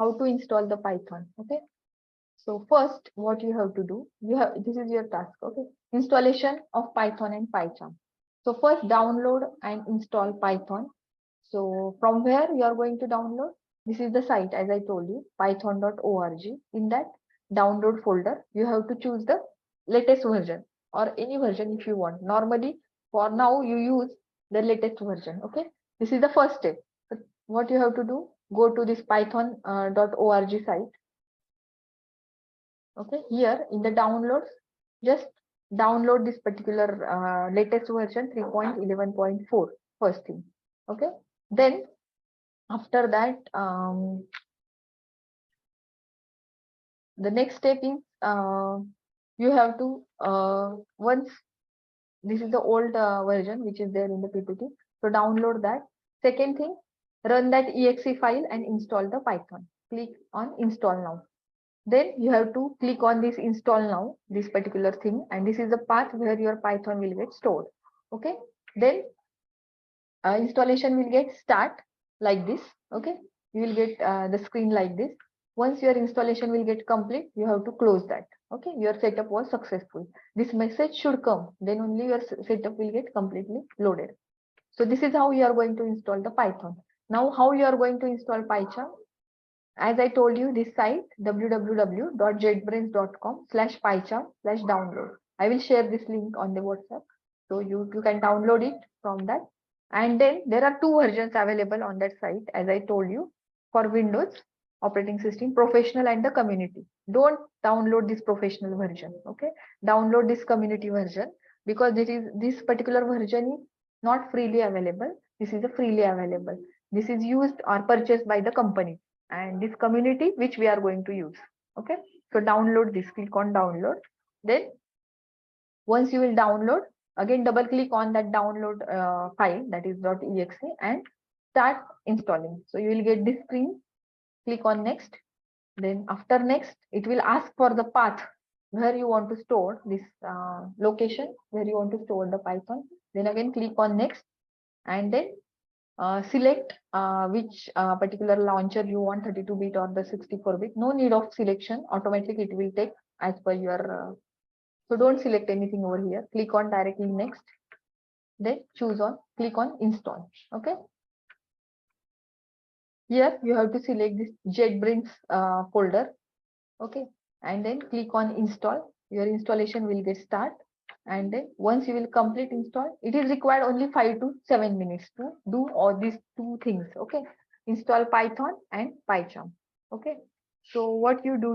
how to install the Python. Okay. So first, what you have to do, this is your task. Okay. Installation of Python and PyCharm. So first download and install Python. So from where you are going to download? This is the site, as I told you, python.org. In that download folder, you have to choose the latest version or any version if you want. Normally, for now, you use the latest version. Okay. This is the first step. But what you have to do, go to this python.org site. Okay. Here in the downloads, just download this particular latest version 3.11.4 first thing. Okay. Then after that, the next step is you have to once this is the old version which is there in the PPT. So download that. Second thing, run that exe file and install the Python. Click on install now. Then you have to click on this install now, this particular thing, and this is the path where your Python will get stored. Okay. Then installation will get start like this. Okay. You will get the screen like this. Once your installation will get complete, you have to close that. Okay. Your setup was successful. This message should come. Then only your setup will get completely loaded. So this is how you are going to install the Python. Now, how you are going to install PyCharm? As I told you, this site www.jetbrains.com/pycharm/download. I will share this link on the WhatsApp. So you can download it from that. And then there are two versions available on that site, as I told you, for Windows operating system, professional and the community. Don't download this professional version. Okay. Download this community version because this particular version is not freely available. This is a freely available. This is used or purchased by the company and this community which we are going to use. Okay. So download this, click on download. Then once you will download, again double click on that download file, that is .exe, and start installing. So you will get this screen. Click on next. Then after next, it will ask for the path where you want to store this location where you want to store the Python. Then again click on next, and then select which particular launcher you want, 32-bit or the 64-bit. No need of selection, automatically it will take as per your so don't select anything over here. Click on directly next, then choose on, click on install. Okay. Here you have to select this JetBrains folder. Okay. And then click on install. Your installation will get start. And then once you will complete install, it is required only 5 to 7 minutes to do all these two things. Okay. Install Python and PyCharm. Okay. So what you do